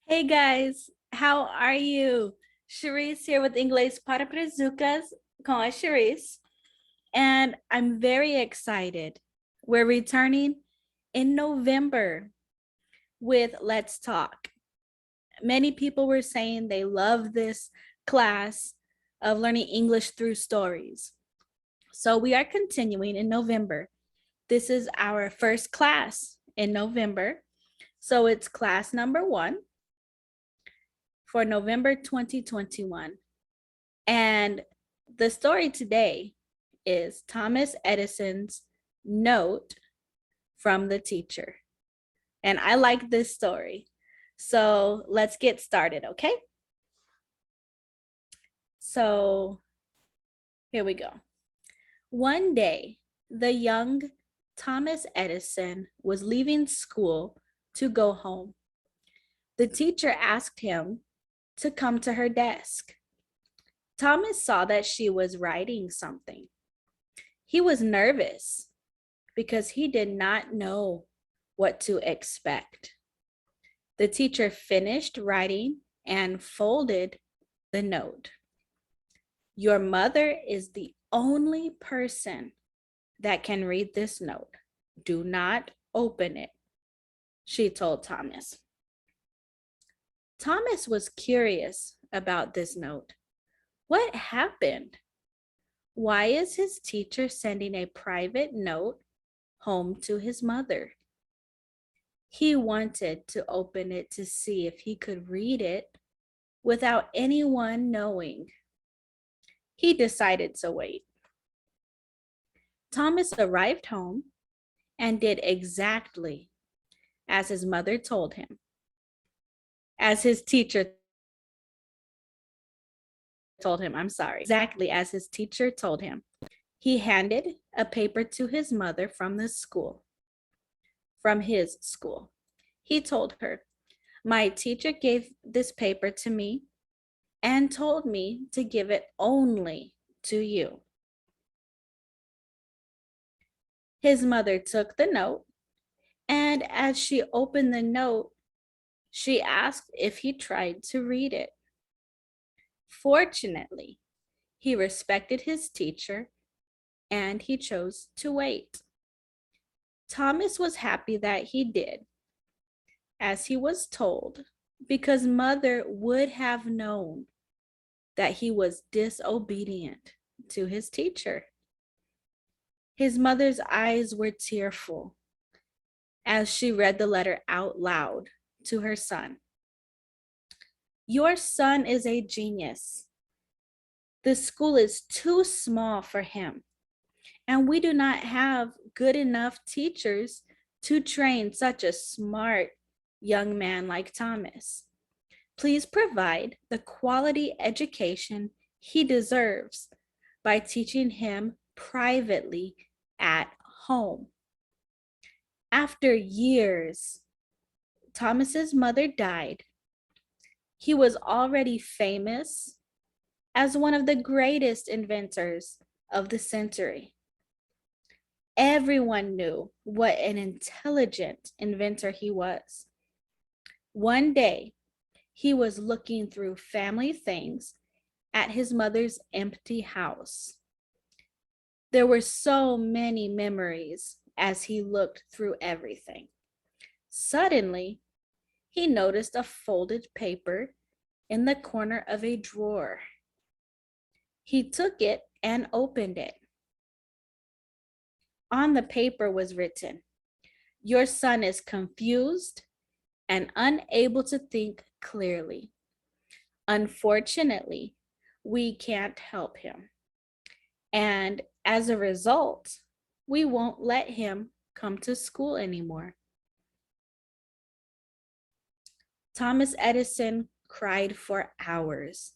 Hey guys, how are you? Charisse here with Inglês para Brazucas com a Charisse, and I'm very excited. We're returning in November with Let's Talk. Many people were saying they love this class of learning English through stories. So we are continuing in November. This is our first class in November. So it's class number 1 for November 2021. And the story today is Thomas Edison's note from the teacher. And I like this story. So let's get started, okay? So here we go. One day, the young Thomas Edison was leaving school to go home. The teacher asked him to come to her desk. Thomas saw that she was writing something. He was nervous because he did not know what to expect. The teacher finished writing and folded the note. Your mother is the only person that can read this note. Do not open it, she told Thomas. Thomas was curious about this note. What happened? Why is his teacher sending a private note home to his mother? He wanted to open it to see if he could read it without anyone knowing. He decided to wait. Thomas arrived home and did exactly as his mother told him. As his teacher told him, exactly as his teacher told him. He handed a paper to his mother from his school. He told her, my teacher gave this paper to me and told me to give it only to you. His mother took the note, and as she opened the note, she asked if he tried to read it. Fortunately, he respected his teacher and he chose to wait. Thomas was happy that he did, as he was told, because mother would have known that he was disobedient to his teacher. His mother's eyes were tearful as she read the letter out loud to her son. Your son is a genius. The school is too small for him, and we do not have good enough teachers to train such a smart young man like Thomas. Please provide the quality education he deserves by teaching him privately at home. After years, Thomas's mother died. He was already famous as one of the greatest inventors of the century. Everyone knew what an intelligent inventor he was. One day, he was looking through family things at his mother's empty house. There were so many memories as he looked through everything. Suddenly, he noticed a folded paper in the corner of a drawer. He took it and opened it. On the paper was written, your son is confused and unable to think clearly. Unfortunately, we can't help him. And as a result, we won't let him come to school anymore. Thomas Edison cried for hours,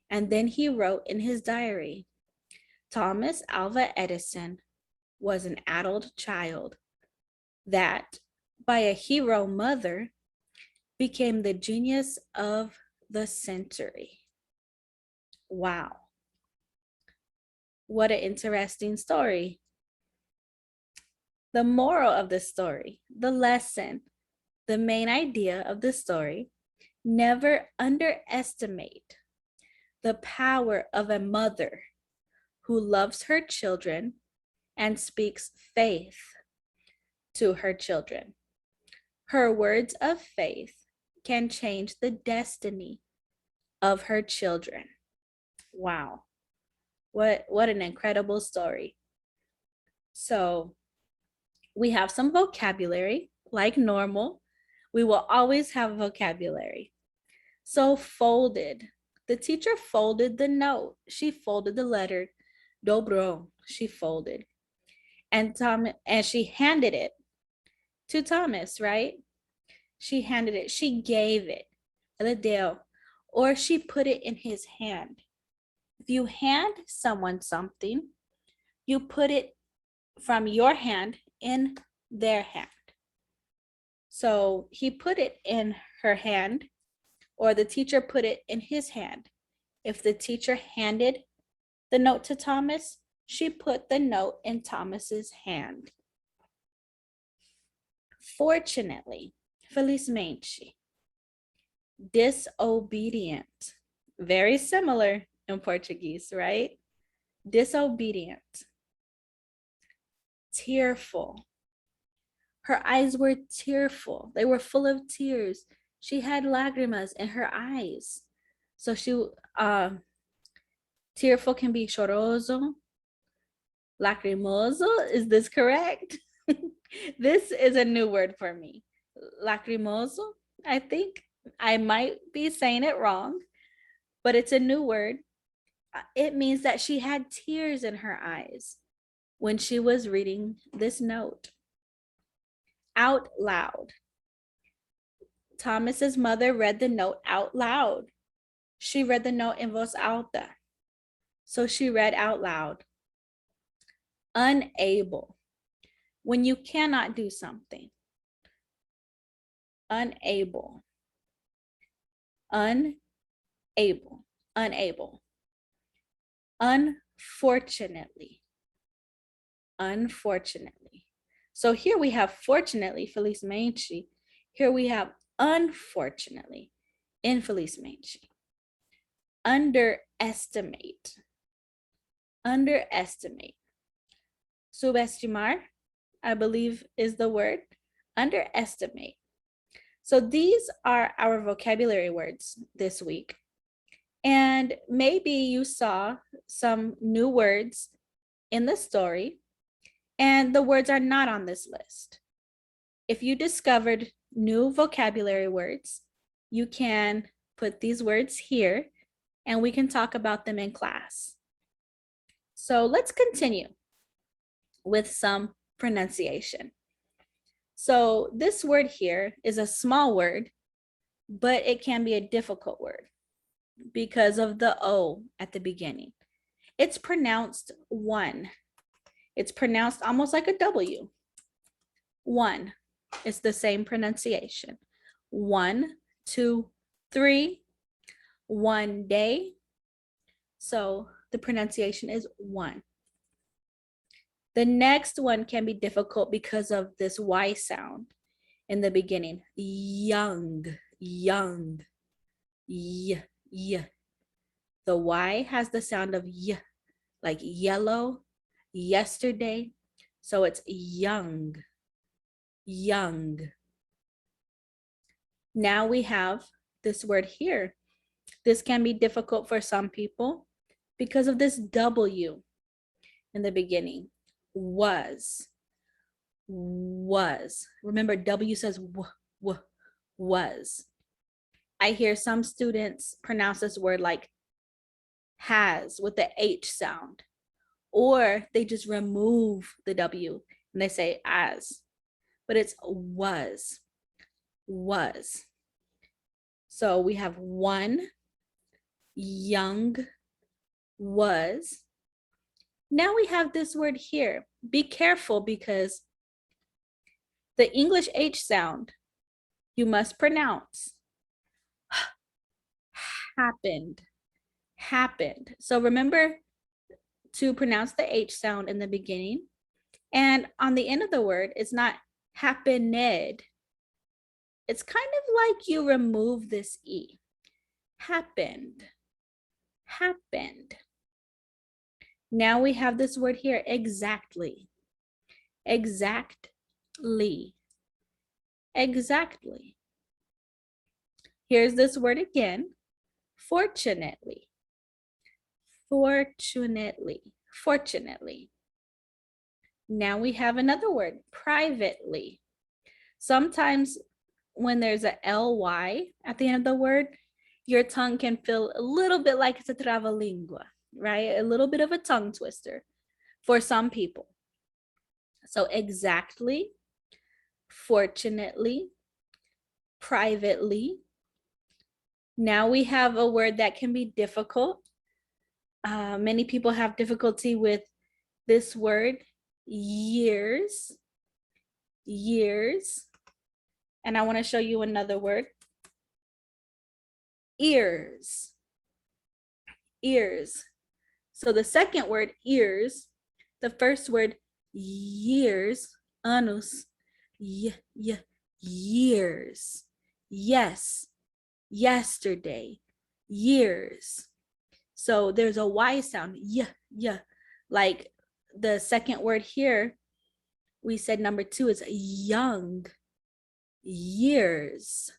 and then he wrote in his diary, Thomas Alva Edison was an adult child that, by a hero mother, became the genius of the century. Wow. What an interesting story. The moral of the story, the lesson, the main idea of the story Never underestimate the power of a mother who loves her children and speaks faith to her children. Her words of faith can change the destiny of her children. Wow. What an incredible story. So, we have some vocabulary like normal. We will always have vocabulary. So, folded. The teacher folded the note. She folded the letter. Dobro. She folded. And she handed it to Thomas, right? She handed it. She gave it. Or she put it in his hand. If you hand someone something, you put it from your hand in their hand. So he put it in her hand, or the teacher put it in his hand. If the teacher handed the note to Thomas, she put the note in Thomas's hand. Fortunately, felizmente, disobedient. Very similar in Portuguese, right? Disobedient. Tearful. Her eyes were tearful. They were full of tears. She had lágrimas in her eyes. So tearful can be choroso, lacrimoso. Is this correct? This is a new word for me. Lacrimoso, I think. I might be saying it wrong, but it's a new word. It means that she had tears in her eyes when she was reading this note. Out loud. Thomas's mother read the note out loud. She read the note in voz alta. So she read out loud. Unable. When you cannot do something. Unable. Unable. Unable. Unfortunately. Unfortunately. So here we have fortunately, felizmente. Here we have unfortunately, infelizmente. Underestimate. Underestimate. Subestimar, I believe is the word. Underestimate. So these are our vocabulary words this week. And maybe you saw some new words in the story, and the words are not on this list. If you discovered new vocabulary words, you can put these words here, and we can talk about them in class. So let's continue with some pronunciation. So this word here is a small word, but it can be a difficult word because of the O at the beginning. It's pronounced one. It's pronounced almost like a W. One. It's the same pronunciation. 1, 2, 3. One day. So the pronunciation is one. The next one can be difficult because of this Y sound in the beginning. Young, young, y, y. The Y has the sound of y, like yellow, yesterday. So it's young, young. Now we have this word here. This can be difficult for some people because of this W in the beginning. Was. Remember, W says was. I hear some students pronounce this word like has with the H sound, or they just remove the W and they say as, but it's was. So we have one, young, was. Now we have this word here. Be careful because the English H sound you must pronounce. Happened. So remember to pronounce the H sound in the beginning. And on the end of the word, it's not happened. It's kind of like you remove this E. Happened. Happened. Now we have this word here, exactly. Exactly. Exactly. Here's this word again, fortunately. Fortunately. Fortunately. Now we have another word, privately. Sometimes when there's a ly at the end of the word, your tongue can feel a little bit like it's a trava-língua, right? A little bit of a tongue twister for some people. So exactly, fortunately, privately. Now we have a word that can be difficult. Many people have difficulty with this word, years. Years. And I want to show you another word, ears. Ears. So the second word, ears, the first word, years, anos, years. Yes, yesterday, years. So there's a Y sound, like the second word here, we said number 2 is young, years.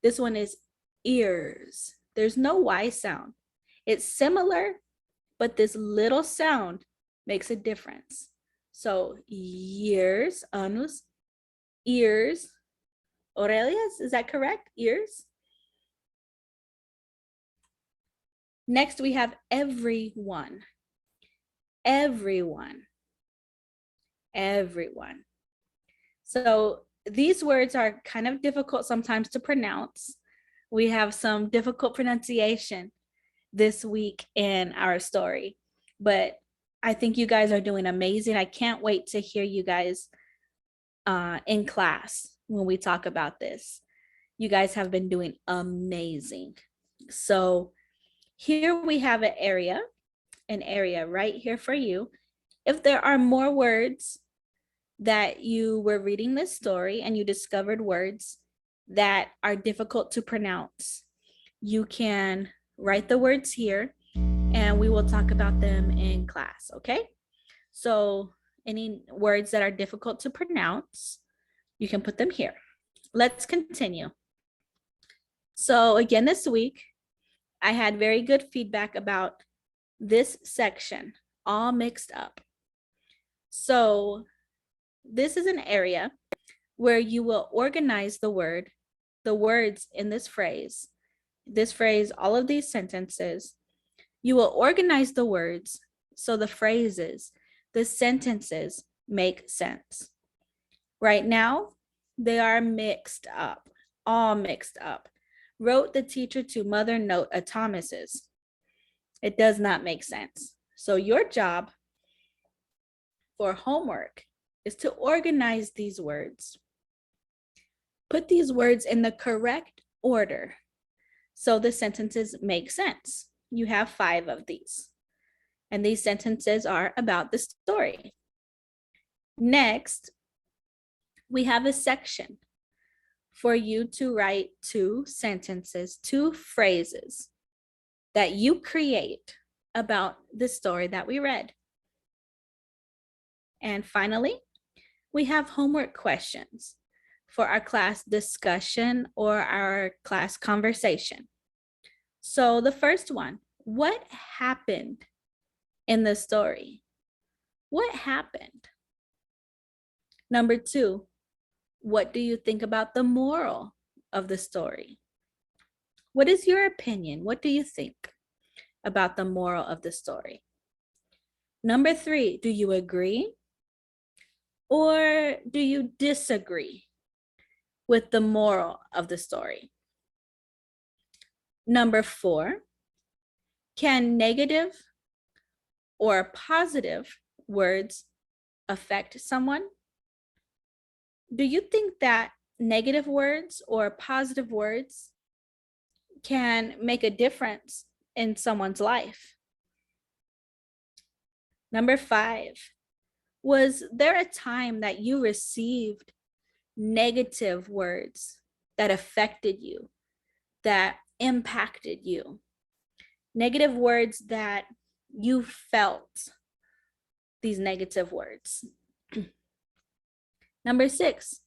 This one is ears. There's no Y sound. It's similar, but this little sound makes a difference. So years, anos, ears, orelhas, is that correct? Ears. Next, we have everyone. Everyone. Everyone. So these words are kind of difficult sometimes to pronounce. We have some difficult pronunciation this week in our story, but I think you guys are doing amazing. I can't wait to hear you guys in class when we talk about this. You guys have been doing amazing. So here we have an area right here for you. If there are more words that you were reading this story and you discovered words that are difficult to pronounce, you can write the words here and we will talk about them in class, okay? So any words that are difficult to pronounce, you can put them here. Let's continue. So again, this week, I had very good feedback about this section, all mixed up. So this is an area where you will organize the words in this phrase, all of these sentences. You will organize the words so the phrases, the sentences make sense. Right now, they are mixed up, all mixed up. Wrote the teacher to mother note a Thomas's. It does not make sense. So your job for homework is to organize these words. Put these words in the correct order so the sentences make sense. You have 5 of these. And these sentences are about the story. Next, we have a section for you to write 2 sentences, 2 phrases that you create about the story that we read. And finally, we have homework questions for our class discussion or our class conversation. So the first one, what happened in the story? What happened? Number 2, what do you think about the moral of the story? What is your opinion? What do you think about the moral of the story? Number 3, do you agree or do you disagree with the moral of the story? Number 4, can negative or positive words affect someone? Do you think that negative words or positive words can make a difference in someone's life? Number 5, was there a time that you received negative words that affected you, that impacted you, negative words that you felt these negative words. Number 6,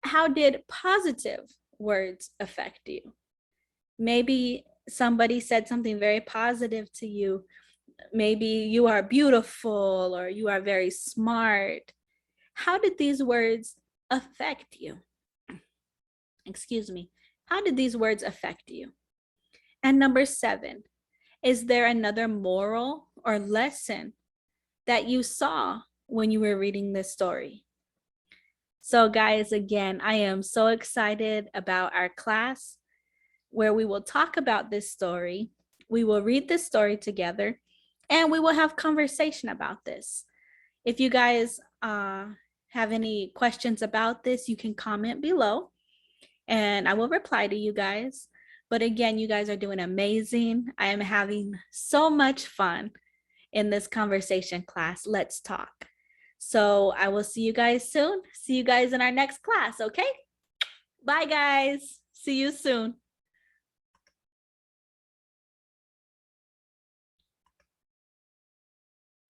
how did positive words affect you? Maybe somebody said something very positive to you. Maybe you are beautiful or you are very smart. How did these words affect you? Excuse me. How did these words affect you? And number 7, is there another moral or lesson that you saw when you were reading this story? So guys, again, I am so excited about our class where we will talk about this story. We will read this story together and we will have conversation about this. If you guys have any questions about this, you can comment below and I will reply to you guys. But again, you guys are doing amazing. I am having so much fun in this conversation class. Let's talk. So I will see you guys soon. See you guys in our next class, okay? Bye, guys. See you soon.